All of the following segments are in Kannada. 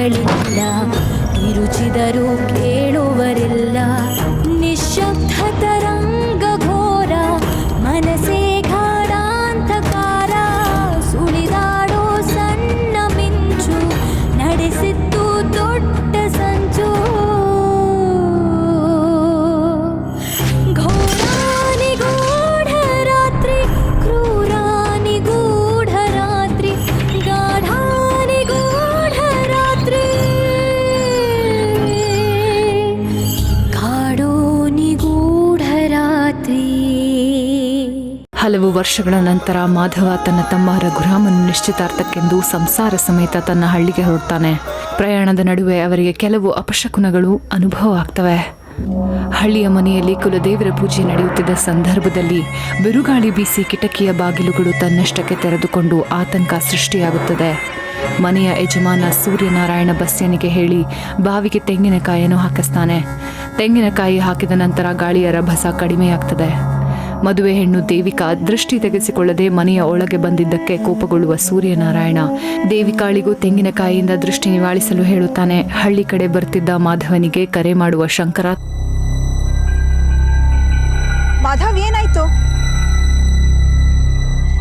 ಧ್ವನಿಗಳಿಲ್ಲ, ಕಿರುಚಿದರೂ ಕೇಳುವರಿಲ್ಲ. ನಿಶ್ಶಬ್ದ ತರಂಗ ಘೋರ, ಮನಸೇ ಗಾಢಾಂಧಕಾರ. ಸುಳಿದಾಡೋ ಸಣ್ಣ ಮಿಂಚು, ನಡೆಸಿದ್ದು ದೊಡ್ಡ ಸಂಚು. ಘೋರಾನಿಗೂಢ ರಾತ್ರಿ, ಕ್ರೂರಾನಿಗೂಢ ರಾತ್ರಿ, ಗಾಢಾನಿಗೂಢ ರಾತ್ರಿ, ಕಾಡೋ ನಿಗೂಢ ರಾತ್ರಿ. ಹಲವು ವರ್ಷಗಳ ನಂತರ ಮಾಧವ ತನ್ನ ತಮ್ಮ ರಘುರಾಮನ ನಿಶ್ಚಿತಾರ್ಥಕ್ಕೆಂದು ಸಂಸಾರ ಸಮೇತ ತನ್ನ ಹಳ್ಳಿಗೆ ಹೊರಡ್ತಾನೆ. ಪ್ರಯಾಣದ ನಡುವೆ ಅವರಿಗೆ ಕೆಲವು ಅಪಶಕುನಗಳು ಅನುಭವ ಆಗ್ತವೆ. ಹಳ್ಳಿಯ ಮನೆಯಲ್ಲಿ ಕುಲದೇವರ ಪೂಜೆ ನಡೆಯುತ್ತಿದ್ದ ಸಂದರ್ಭದಲ್ಲಿ ಬಿರುಗಾಳಿ ಬೀಸಿ ಕಿಟಕಿಯ ಬಾಗಿಲುಗಳು ತನ್ನಷ್ಟಕ್ಕೆ ತೆರೆದುಕೊಂಡು ಆತಂಕ ಸೃಷ್ಟಿಯಾಗುತ್ತದೆ. ಮನೆಯ ಯಜಮಾನ ಸೂರ್ಯನಾರಾಯಣ ಬಸ್ಯನಿಗೆ ಹೇಳಿ ಬಾವಿಗೆ ತೆಂಗಿನಕಾಯಿಯನ್ನು ಹಾಕಿಸ್ತಾನೆ. ತೆಂಗಿನಕಾಯಿ ಹಾಕಿದ ನಂತರ ಗಾಳಿಯ ರಭಸ ಕಡಿಮೆಯಾಗ್ತದೆ. ಮದುವೆ ಹೆಣ್ಣು ದೇವಿಕಾ ದೃಷ್ಟಿ ತೆಗೆಸಿಕೊಳ್ಳದೆ ಮನೆಯ ಒಳಗೆ ಬಂದಿದ್ದಕ್ಕೆ ಕೋಪಗೊಳ್ಳುವ ಸೂರ್ಯನಾರಾಯಣ ದೇವಿಕಾಳಿಗೂ ತೆಂಗಿನಕಾಯಿಯಿಂದ ದೃಷ್ಟಿ ನಿವಾಳಿಸಲು ಹೇಳುತ್ತಾನೆ. ಹಳ್ಳಿ ಕಡೆ ಬರ್ತಿದ್ದ ಮಾಧವನಿಗೆ ಕರೆ ಮಾಡುವ ಶಂಕರ, ಮಾಧವ್ ಏನಾಯ್ತು?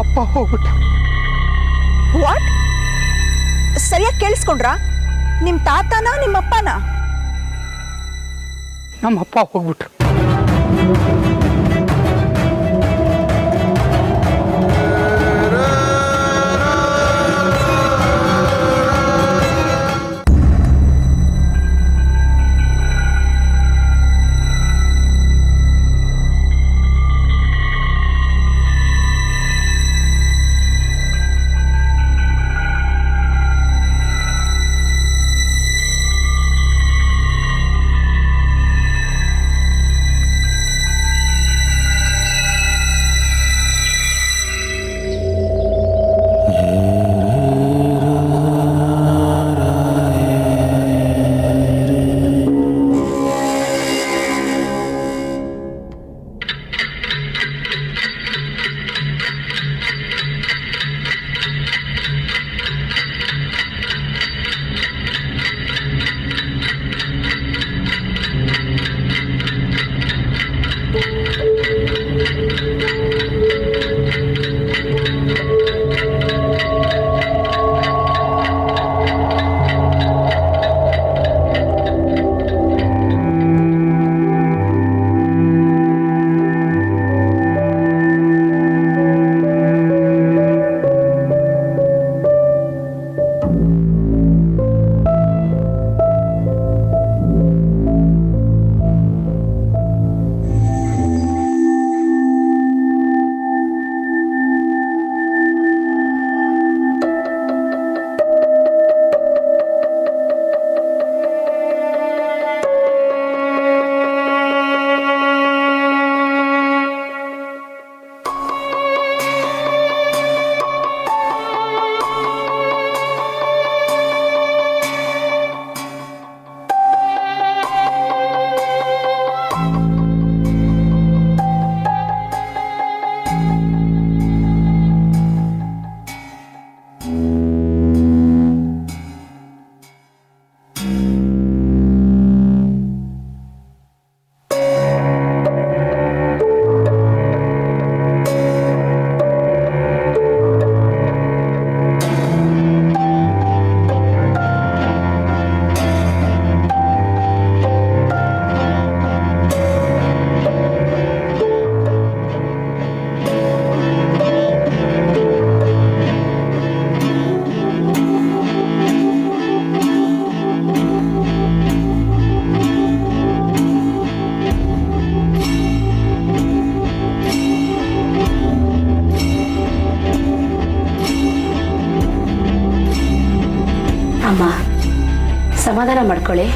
ಅಪ್ಪ ಹೋಗ್ಬಿಟ್ಟ. ವಾಟ್? ಸರಿಯಾಗಿ ಕೇಳಿಸ್ಕೊಂಡ್ರಾ? ನಿಮ್ ತಾತನ ನಿಮ್ಮಪ್ಪನ? ನಮ್ಮ ಅಪ್ಪ ಹೋಗ್ಬಿಟ್ರು. ಅಮ್ಮ ಸಮಾಧಾನ ಮಾಡ್ಕೊಳ್ಳಿ.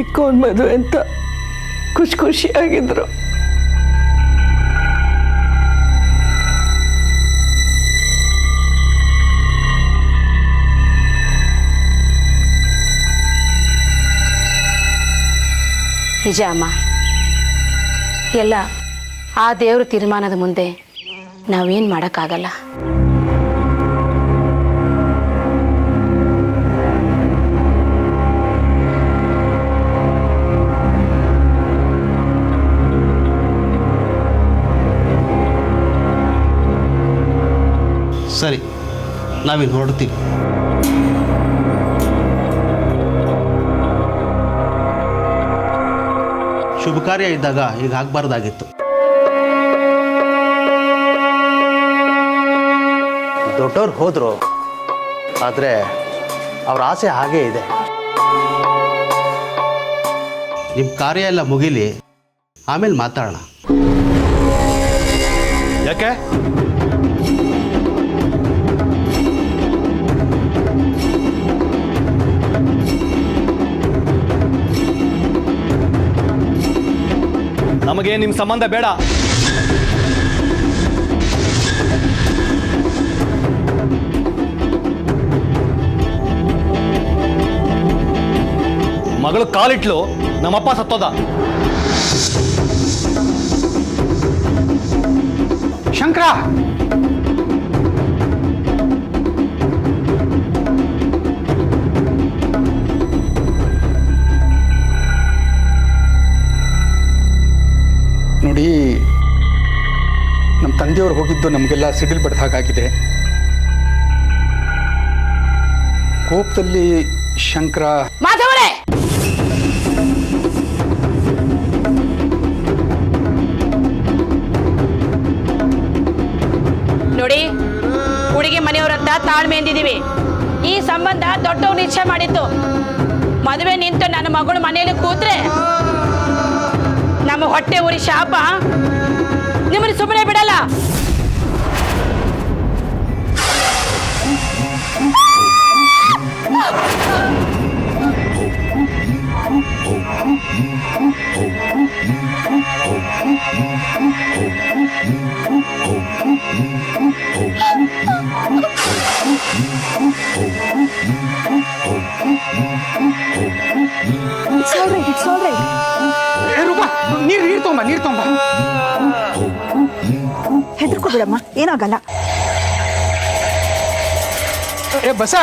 ಚಿಕ್ಕವನ್ ಮದುವೆ ಅಂತ ಖುಷಿಯಾಗಿದ್ರು. ನಿಜ ಅಮ್ಮ, ಎಲ್ಲ ಆ ದೇವ್ರ ತೀರ್ಮಾನದ ಮುಂದೆ ನಾವೇನು ಮಾಡೋಕ್ಕಾಗಲ್ಲ. ಸರಿ, ನಾವಿನ್ನು ಹೊರಡ್ತೀವಿ. ಶುಭ ಕಾರ್ಯ ಇದ್ದಾಗ ಈಗ ಆಗಬಾರ್ದಾಗಿತ್ತು. ದೊಡ್ಡವ್ರು ಹೋದರು, ಆದರೆ ಅವ್ರ ಆಸೆ ಹಾಗೇ ಇದೆ. ನಿಮ್ಮ ಕಾರ್ಯ ಎಲ್ಲ ಮುಗಿಲಿ, ಆಮೇಲೆ ಮಾತಾಡೋಣ. ಯಾಕೆ? ನಮಗೆ ನಿಮ್ಮ ಸಂಬಂಧ ಬೇಡ. ಮಗಳು ಕಾಲಿಟ್ಲು, ನಮ್ಮಪ್ಪ ಸತ್ತೋದ. ಶಂಕರ, ನೋಡಿ, ನಮ್ಮ ತಂದೆಯವರು ಹೋಗಿದ್ದು ನಮಗೆಲ್ಲ ಸಿಡಿಲ್ ಬಡ್ದ ಹಾಗಾಗಿದೆ. ಕೋಪದಲ್ಲಿ ಶಂಕರ ಮಾಧವರೇ, ನೋಡಿ, ಹುಡುಗಿ ಮನೆಯವ್ರ ಹತ್ರ ತಾಳ್ಮೆ ಎಂದಿದ್ದೀವಿ. ಈ ಸಂಬಂಧ ದೊಡ್ಡವ್ರು ನಿಶ್ಚಯ ಮಾಡಿತ್ತು. ಮದುವೆ ನಿಂತು ನನ್ನ ಮಗಳು ಮನೆಯಲ್ಲಿ ಕೂತ್ರೆ ನಮ್ಮ ಹೊಟ್ಟೆ ಉರಿ ಶಾಪ ನಿಮ್ಮನ್ನು ಸುಮ್ಮನೆ ಬಿಡಲ್ಲ. ನೀರು ತೊಂಬ. ಹೆದರ್ಕೋಬಿಡಮ್ಮ, ಏನಾಗಲ್ಲ. ಬಸ,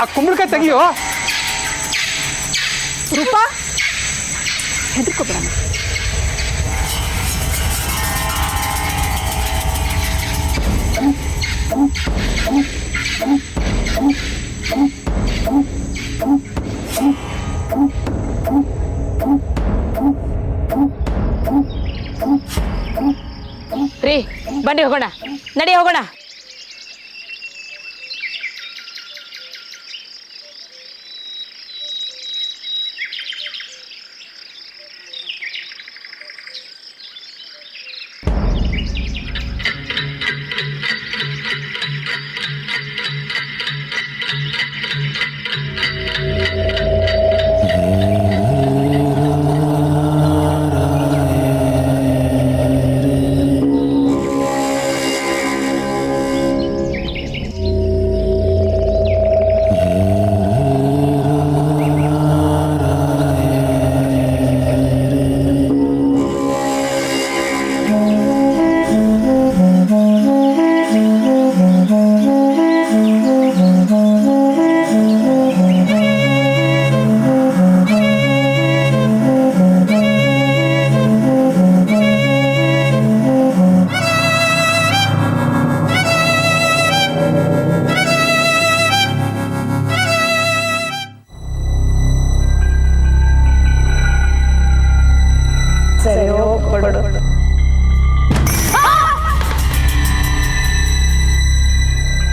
ಆ ಕುಂಬಳಕಾಯಿ ತೆಗಿಯೋ. ರೂಪಾ, ಹೆದರ್ಕೋಬಿಡಮ್ಮ. ರೀ, ಬನ್ನಿ ಹೋಗೋಣ, ನಡಿ ಹೋಗೋಣ.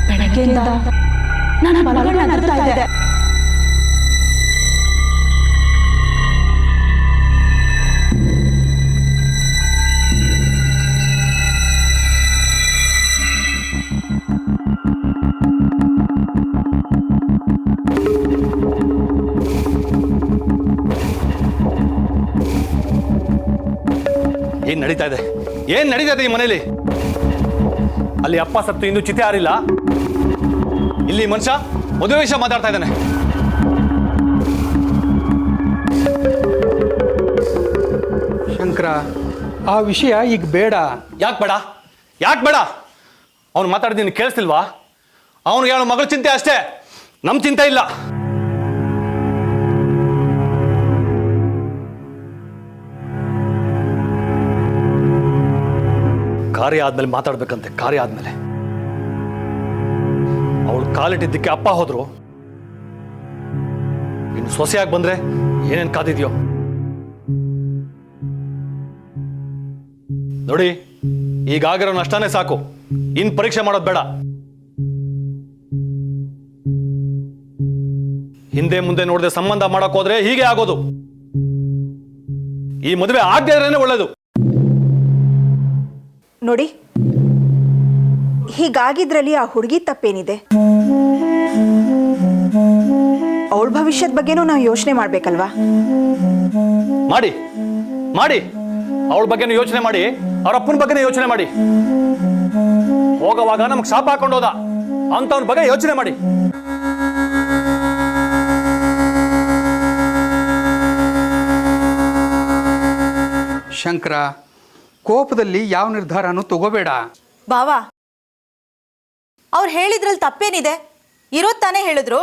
ಬೆಳಗ್ಗೆಯಿಂದ ನನ್ನ ಬಲಗಣ್ಣ ನಡುತ್ತಾ ಇದೆ. ಏನ್ ನಡೀತಾ ಇದೆ ಈ ಮನೇಲಿ? ಅಲ್ಲಿ ಅಪ್ಪ ಸತ್ತು ಇನ್ನೂ ಚಿತೆ ಆರಿಲ್ಲ, ಇಲ್ಲಿ ಮನುಷ್ಯ ಮದುವೆ ವಿಷಯ ಮಾತಾಡ್ತಾ ಇದ್ದಾನೆ. ಶಂಕರ, ಆ ವಿಷಯ ಈಗ ಬೇಡ. ಯಾಕೆ ಬೇಡ? ಅವ್ನು ಮಾತಾಡಿದ್ದೀನಿ ಕೇಳಿಸ್ತಿಲ್ವಾ? ಅವನಿಗೆ ಅವನ ಮಗಳ ಚಿಂತೆ ಅಷ್ಟೇ, ನಮ್ಮ ಚಿಂತೆ ಇಲ್ಲ. ಕಾರ್ಯ ಆದ್ಮೇಲೆ ಮಾತಾಡ್ಬೇಕಂತೆ. ಕಾರ್ಯ ಆದ್ಮೇಲೆ ಅವಳು ಕಾಲಿಟ್ಟಿದ್ದಕ್ಕೆ ಅಪ್ಪ ಹೋದ್ರು, ಇನ್ನು ಸೊಸೆಯಾಗಿ ಬಂದ್ರೆ ಏನೇನ್ ಕಾದಿದ್ಯೋ ನೋಡಿ. ಈಗಾಗಿರೋ ನಷ್ಟನೇ ಸಾಕು, ಇನ್ ಪರೀಕ್ಷೆ ಮಾಡೋದು ಬೇಡ. ಹಿಂದೆ ಮುಂದೆ ನೋಡದೆ ಸಂಬಂಧ ಮಾಡಕ್ ಹೋದ್ರೆ ಹೀಗೆ ಆಗೋದು. ಈ ಮದುವೆ ಆಗದೆ ಇರೋನೇ ಒಳ್ಳೇದು. ನೋಡಿ, ಹೀಗಾಗಿದ್ರಲ್ಲಿ ಆ ಹುಡುಗಿ ತಪ್ಪೇನಿದೆ? ಅವಳ ಭವಿಷ್ಯದ ಬಗ್ಗೆನೂ ನಾವು ಯೋಚನೆ ಮಾಡ್ಬೇಕಲ್ವಾ? ಮಾಡಿ ಅವಳ ಬಗ್ಗೆನೂ ಯೋಚನೆ ಮಾಡಿ, ಅವ್ರ ಅಪ್ಪನ ಬಗ್ಗೆನೇ ಯೋಚನೆ ಮಾಡಿ. ಹೋಗೋವಾಗ ನಮ್ಗೆ ಶಾಪ ಹಾಕೊಂಡು ಹೋದ ಅಂತವನ ಬಗ್ಗೆ ಯೋಚನೆ ಮಾಡಿ. ಶಂಕರ, ಕೋಪದಲ್ಲಿ ಯಾವ ನಿರ್ಧಾರನೂ ತಗೋಬೇಡ. ಬಾವಾ, ಅವ್ರು ಹೇಳಿದ್ರಲ್ಲಿ ತಪ್ಪೇನಿದೆ? ಇರೋದ್ ತಾನೇ ಹೇಳಿದ್ರು.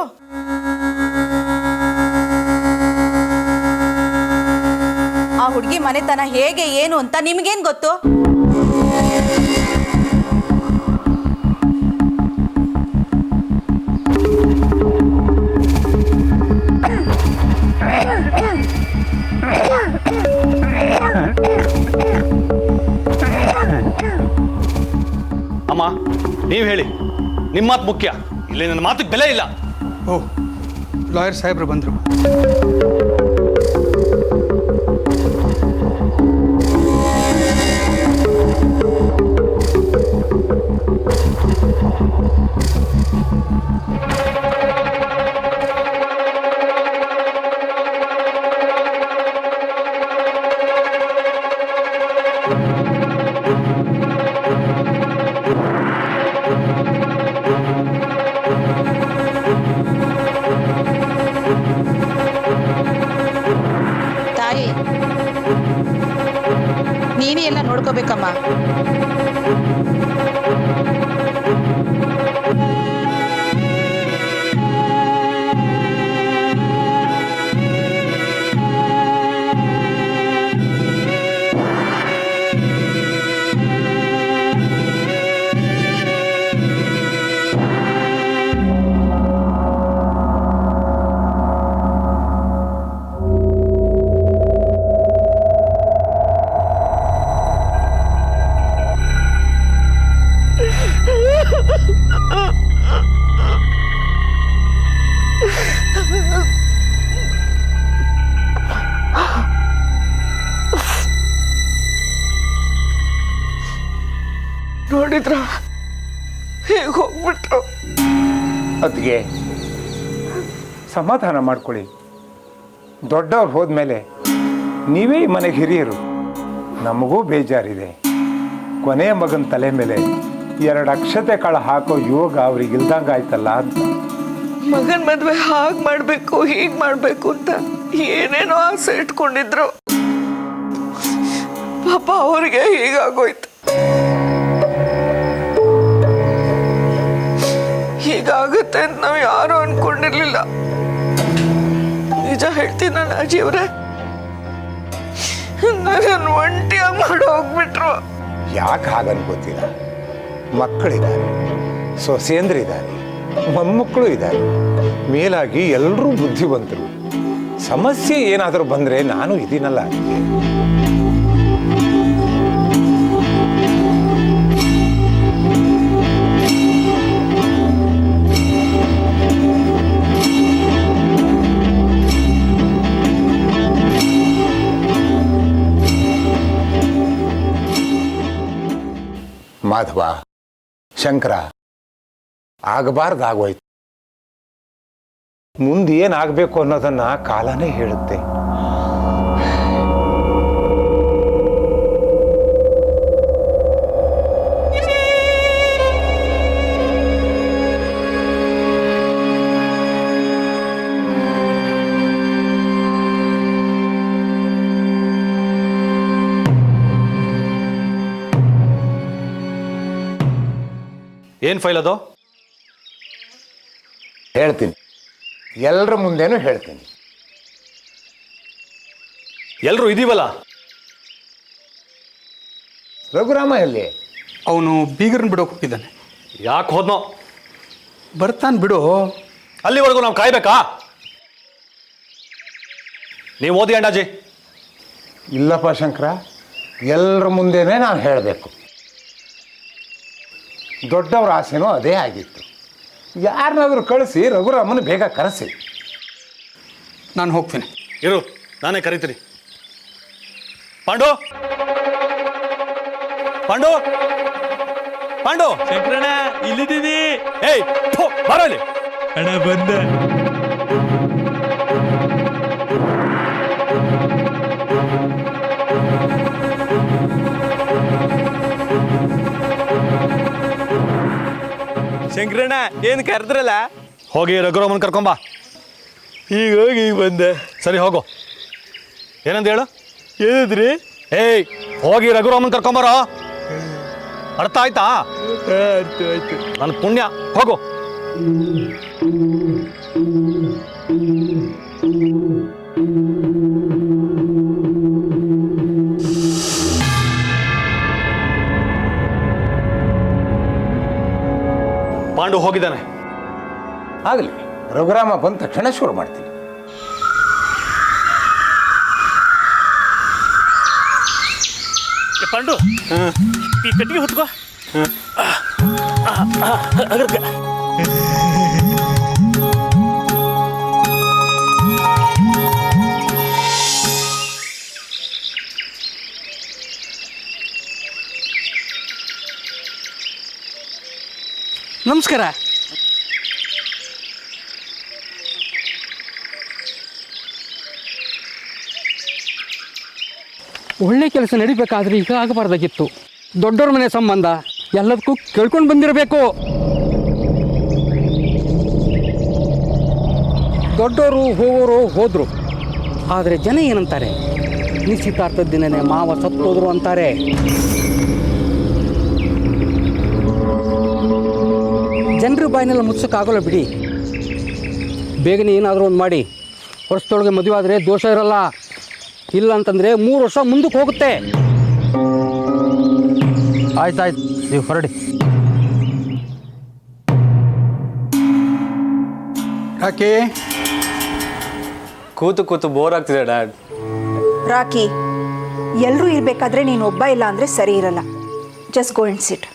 ಆ ಹುಡುಗಿ ಮನೆತನ ಹೇಗೆ ಏನು ಅಂತ ನಿಮ್ಗೇನ್ ಗೊತ್ತು? ಅಮ್ಮ, ನೀವು ಹೇಳಿ, ನಿಮ್ಮ ಮಾತು ಮುಖ್ಯ. ಇಲ್ಲಿ ನನ್ನ ಮಾತಿಗೆ ಬೆಲೆ ಇಲ್ಲ. ಓಹ್, ಲಾಯರ್ ಸಾಹೇಬ್ರು ಬಂದರು. ತಾಯಿ, ನೀನೇ ಎಲ್ಲ ನೋಡ್ಕೋಬೇಕಮ್ಮ. ನೋಡಿದ್ರ ಹೇಗೆ ಹೋಗ್ಬಿಟ್ರು. ಅದಕ್ಕೆ ಸಮಾಧಾನ ಮಾಡ್ಕೊಳ್ಳಿ. ದೊಡ್ಡವ್ರು ಹೋದ್ಮೇಲೆ ನೀವೇ ಈ ಮನೆಗೆ ಹಿರಿಯರು. ನಮಗೂ ಬೇಜಾರಿದೆ. ಕೊನೆಯ ಮಗನ ತಲೆ ಮೇಲೆ 2 ಅಕ್ಷತೆ ಕಾಳು ಹಾಕೋ ಯೋಗ ಅವ್ರಿಗೆ ಇಲ್ದಂಗೆ ಆಯ್ತಲ್ಲ ಅಂತ. ಮಗನ ಮದುವೆ ಹಾಗೆ ಮಾಡಬೇಕು ಹೀಗೆ ಮಾಡಬೇಕು ಅಂತ ಏನೇನೋ ಆಸೆ ಇಟ್ಕೊಂಡಿದ್ರು. ಪಾಪ ಅವ್ರಿಗೆ ಹೀಗಾಗೋಯ್ತು. ಹೀಗಾಗುತ್ತೆ ಅಂತ ನಾವು ಯಾರು ಅನ್ಕೊಂಡಿರ್ಲಿಲ್ಲ. ನಿಜ ಹೇಳ್ತೀನಿ ನಾನು ಅಜ್ಜಿಯವ್ರೆ, ನನ್ನನ್ನು ಒಂಟಿಯಾಗಿ ಮಾಡಿ ಹೋಗ್ಬಿಟ್ರು. ಯಾಕೆ ಹಾಗನ್ಕೋತೀರ? ಮಕ್ಕಳಿದ್ದಾರೆ, ಸೊಸೆಯಂದ್ರಿದ್ದಾರೆ, ಮೊಮ್ಮಕ್ಕಳು ಇದ್ದಾರೆ. ಮೇಲಾಗಿ ಎಲ್ಲರೂ ಬುದ್ಧಿವಂತರು. ಸಮಸ್ಯೆ ಏನಾದರೂ ಬಂದರೆ ನಾನು ಇದೀನಲ್ಲ. ಮಾಧವ, ಶಂಕರ, ಆಗಬಾರ್ದಾಗೋಯ್ತು. ಮುಂದೆ ಏನಾಗಬೇಕು ಅನ್ನೋದನ್ನ ಕಾಲನೇ ಹೇಳುತ್ತೆ. ಏನು ಫೈಲ್ ಅದು? ಹೇಳ್ತೀನಿ, ಎಲ್ಲರ ಮುಂದೇನೂ ಹೇಳ್ತೀನಿ. ಎಲ್ಲರೂ ಇದೀವಲ್ಲ. ರಘುರಾಮ ಎಲ್ಲಿ? ಅವನು ಬೀಗರನ್ನ ಬಿಡೋಕೆ ಹೋಗಿದ್ದಾನೆ. ಯಾಕೆ ಹೋದ್ನೋ? ಬರ್ತಾನೆ ಬಿಡು. ಅಲ್ಲಿವರೆಗೂ ನಾವು ಕಾಯ್ಬೇಕಾ? ನೀವು ಓದಿ ಅಣ್ಣಾಜಿ. ಇಲ್ಲಪ್ಪ ಶಂಕರ, ಎಲ್ಲರ ಮುಂದೆನೇ ನಾನು ಹೇಳಬೇಕು. ದೊಡ್ಡವ್ರ ಆಸೆನೂ ಅದೇ ಆಗಿತ್ತು. ಯಾರನ್ನಾದರೂ ಕಳಿಸಿ ರಘುರಾಮನ ಬೇಗ ಕರೆಸಿ. ನಾನು ಹೋಗ್ತೀನಿ. ಇರು, ನಾನೇ ಕರಿತೀನಿ. ಪಾಂಡು ಪಾಂಡು ಪಾಂಡು ಶಂಕರಣ್ಣ ಇಲ್ಲಿದ್ದೀವಿ. ಏಯ್ ಬರಲಿ ಅಣ್ಣ ಬಂದ. ಶಂಕರಣ್ಣ ಏನು ಕರೆದ್ರಲ್ಲ? ಹೋಗಿ ರಘುರಾಮನ್ ಕರ್ಕೊಂಬ. ಈಗ ಹೋಗಿ ಈಗ ಬಂದೆ. ಸರಿ ಹೋಗು. ಏನಂತ ಹೇಳು? ಹೇಳಿದ್ರಿ? ಏಯ್ ಹೋಗಿ ರಘುರಾಮನ್ ಕರ್ಕೊಂಬರೋ. ಅರ್ಥ ಆಯ್ತಾ? ಆಯ್ತು ಆಯ್ತು. ನನ್ನ ಪುಣ್ಯ. ಹೋಗು. ಪಾಂಡು ಹೋಗಿದ್ದಾನೆ. ಆಗಲಿ, ರಘುರಾಮ ಬಂದ ತಕ್ಷಣ ಶುರು ಮಾಡ್ತೀನಿ. ಪಾಂಡು ಈ ಕಟ್ಟಿಗೆ ಹೊತ್ಕೋ. ನಮಸ್ಕಾರ. ಒಳ್ಳೆ ಕೆಲಸ ನಡಿಬೇಕಾದ್ರೆ ಈಗ ಆಗಬಾರ್ದಾಗಿತ್ತು. ದೊಡ್ಡವ್ರ ಮನೆ ಸಂಬಂಧ ಎಲ್ಲದಕ್ಕೂ ಕೇಳ್ಕೊಂಡು ಬಂದಿರಬೇಕು. ದೊಡ್ಡವರು ಹೋಗೋರು ಹೋದರು, ಆದರೆ ಜನ ಏನಂತಾರೆ? ನಿಶ್ಚಿತಾರ್ಥದ ದಿನನೇ ಮಾವ ಸತ್ತೋದ್ರು ಅಂತಾರೆ. ಜನರ ಬಾಯಿನೆಲ್ಲ ಮುಚ್ಚಕ್ಕಾಗಲ್ಲ ಬಿಡಿ. ಬೇಗನೆ ಏನಾದರೂ ಒಂದು ಮಾಡಿ ವರ್ಷದೊಳಗೆ ಮದುವೆ ಆದರೆ ದೋಷ ಇರಲ್ಲ. ಇಲ್ಲ ಅಂತಂದರೆ 3 ವರ್ಷ ಮುಂದಕ್ಕೆ ಹೋಗುತ್ತೆ. ಆಯ್ತಾಯ್ತು, ನೀವು ಹೊರಡಿ. ಯಾಕೆ ಕೂತು ಕೂತು ಬೋರ್ ಆಗ್ತಿದೆ ಡ್ಯಾಡ್. ರಾಕಿ, ಎಲ್ಲರೂ ಇರಬೇಕಾದ್ರೆ ನೀನು ಒಬ್ಬ ಇಲ್ಲ ಅಂದರೆ ಸರಿ ಇರಲ್ಲ. ಜಸ್ಟ್ ಗೋ ಅಂಡ್ ಸಿಟ್.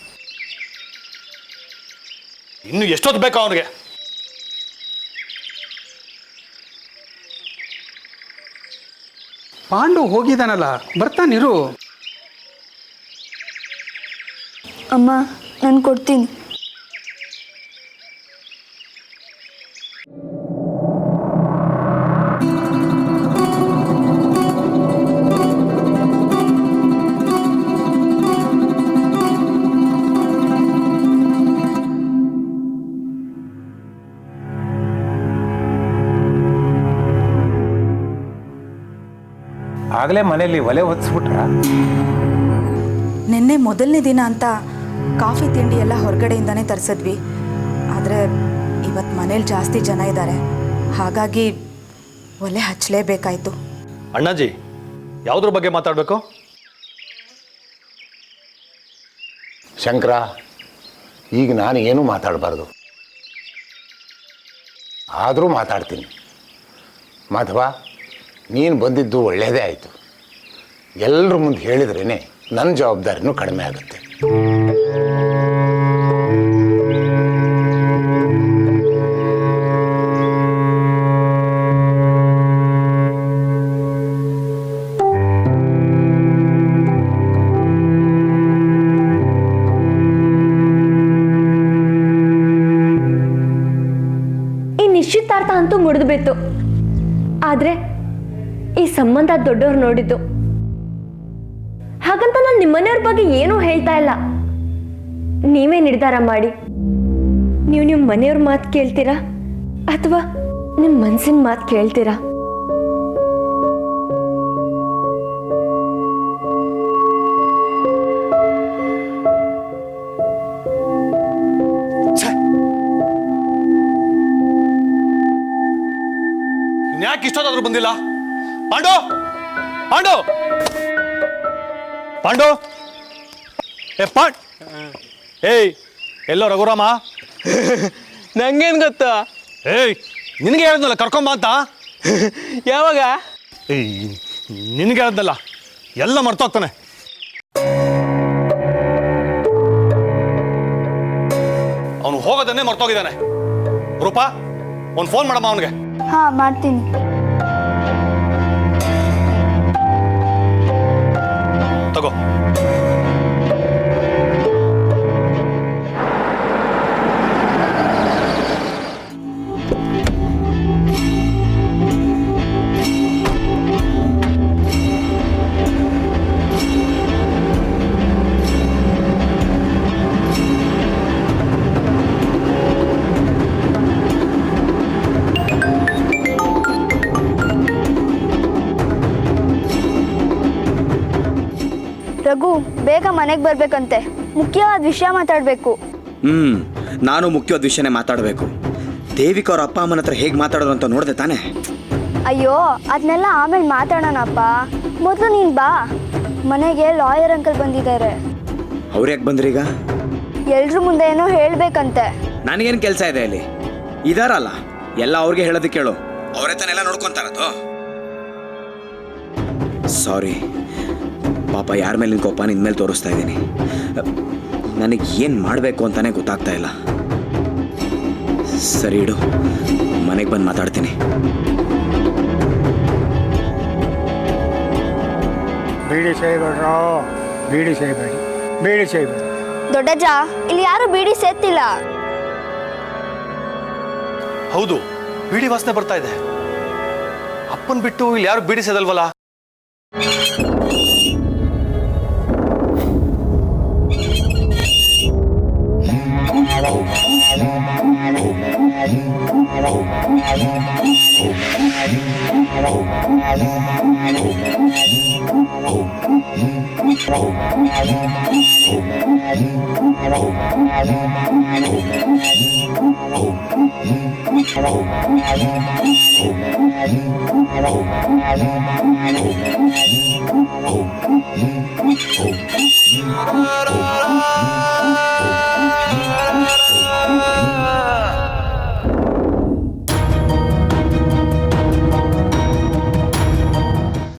ಇನ್ನು ಎಷ್ಟೊತ್ತು ಬೇಕಾ ಅವನಿಗೆ? ಪಾಂಡು ಹೋಗಿದ್ದಾನಲ್ಲ, ಬರ್ತಾನಿರು. ಅಮ್ಮ, ನಾನು ಕೊಡ್ತೀನಿ. ಆಗಲೇ ಮನೇಲಿ ಒಲೆ ಹೊತ್ತಿಸ್ಬಿಟ್ರ? ನಿನ್ನೆ ಮೊದಲನೇ ದಿನ ಅಂತ ಕಾಫಿ ತಿಂಡಿ ಎಲ್ಲ ಹೊರಗಡೆಯಿಂದನೇ ತರಿಸಿದ್ವಿ. ಆದರೆ ಇವತ್ತು ಮನೇಲಿ ಜಾಸ್ತಿ ಜನ ಇದ್ದಾರೆ, ಹಾಗಾಗಿ ಒಲೆ ಹಚ್ಚಲೇಬೇಕಾಯ್ತು. ಅಣ್ಣಾಜಿ, ಯಾವುದ್ರ ಬಗ್ಗೆ ಮಾತಾಡಬೇಕು? ಶಂಕರ, ಈಗ ನಾನು ಏನೂ ಮಾತಾಡಬಾರ್ದು, ಆದರೂ ಮಾತಾಡ್ತೀನಿ. ಮಾಧವ, ನೀನು ಬಂದಿದ್ದು ಒಳ್ಳೆಯದೇ ಆಯಿತು. ಎಲ್ಲರ ಮುಂದೆ ಹೇಳಿದ್ರೇ ನನ್ನ ಜವಾಬ್ದಾರಿನೂ ಕಡಿಮೆ ಆಗುತ್ತೆ. ಈ ನಿಶ್ಚಿತಾರ್ಥ ಅಂತೂ ಮುರಿದು ಆದ್ರೆ ಈ ಸಂಬಂಧ ದೊಡ್ಡವ್ರು ನೋಡಿದ್ದು. ಹಾಗಂತ ನಾನು ನಿಮ್ಮನೆಯವ್ರ ಬಗ್ಗೆ ಏನೂ ಹೇಳ್ತಾ ಇಲ್ಲ. ನೀವೇ ನಿರ್ಧಾರ ಮಾಡಿ. ನೀವು ನಿಮ್ಮ ಮನೆಯವ್ರ ಮಾತು ಕೇಳ್ತೀರಾ ಅಥವಾ ನಿಮ್ಮ ಮನಸ್ಸಿನ ಮಾತು ಕೇಳ್ತೀರಾ? ಯಾಕೆ ಇಷ್ಟೊತ್ತಾದ್ರೂ ಬಂದಿಲ್ಲ? ಪಾಂಡು ಪಾಂಡು ಪಾಂಡು ಏಯ್ ಎಲ್ಲೋ ರಘುರಾಮ? ನಂಗೇನು ಗೊತ್ತಾ? ಏಯ್ ನಿನಗೆ ಹೇಳಿದ್ನಲ್ಲ ಕರ್ಕೊಂಬ ಅಂತ. ಯಾವಾಗ? ಏಯ್ ನಿನಗೆ ಹೇಳಿದ್ನಲ್ಲ, ಎಲ್ಲ ಮರ್ತೋಗ್ತಾನೆ. ಅವನು ಹೋಗೋದನ್ನೇ ಮರ್ತೋಗಿದ್ದಾನೆ. ರೂಪಾ, ಒಂದು ಫೋನ್ ಮಾಡಮ್ಮ ಅವನಿಗೆ. ಹಾ, ಮಾಡ್ತೀನಿ. ತಗೋ. ರಘು, ಬೇಗ ಮನೆಗೆ ಬರ್ಬೇಕಂತೆ. ಮುಖ್ಯವಾದ ವಿಷಯ ಮಾತಾಡಬೇಕು. ನಾನು ಮುಖ್ಯವಾದ ವಿಷಯನೇ ಮಾತಾಡಬೇಕು. ದೇವಿಕ ಅವ್ರ ಅಪ್ಪ ಅಮ್ಮನ ಹತ್ರ ಹೇಗೆ ಮಾತಾಡೋದು ಅಂತ ನೋಡಿದೆ ತಾನೆ? ಅಯ್ಯೋ, ಅದನ್ನೆಲ್ಲ ಆಮೇಲೆ ಮಾತಾಡೋಣಪ್ಪ. ಮೊದಲು ನೀನು ಬಾ. ಮನೆಗೆ ಲಾಯರ್ ಅಂಕಲ್ ಬಂದಿದ್ದಾರೆ. ಅವ್ರು ಯಾಕೆ ಬಂದ್ರೀಗ? ಎಲ್ರ ಮುಂದೆ ಏನೋ ಹೇಳ್ಬೇಕಂತೆ. ನನಗೇನು ಕೆಲಸ ಇದೆ ಅಲ್ಲಿ? ಇದಾರಲ್ಲ, ಎಲ್ಲ ಅವ್ರಿಗೆ ಹೇಳೋದಕ್ಕೆ ಕೇಳು. ಅವರೇ ತಾನೆಲ್ಲ ನೋಡ್ಕೊಂತಾರದು. ಸಾರಿ ಪಾಪ, ಯಾರ ಮೇಲಿನ ಕೋಪ ನಿನ್ನ ಮೇಲೆ ತೋರಿಸ್ತಾ ಇದ್ದೀನಿ. ನನಗೆ ಏನು ಮಾಡಬೇಕು ಅಂತಾನೆ ಗೊತ್ತಾಗ್ತಾ ಇಲ್ಲ. ಸರಿ ಇಡು, ಮನೆಗೆ ಬಂದು ಮಾತಾಡ್ತೀನಿ. ಬೀಡಿ ಸೇಬೇಡ್ರೋ, ಬೀಡಿ ಸೇಬೇಡಿ, ಬೀಡಿ ಸೇಬೇಡಿ. ದೊಡ್ಡಜ್ಜ, ಇಲ್ಲಿ ಯಾರು ಬೀಡಿ ಸೇತ್ತಿಲ್ಲ. ಹೌದು, ಬೀಡಿ ವಾಸನೆ ಬರ್ತಾ ಇದೆ. ಅಪ್ಪನ್ ಬಿಟ್ಟು ಇಲ್ಲಿ ಯಾರು ಬೀಡಿ ಸೇದಲ್ವಲ್ಲ?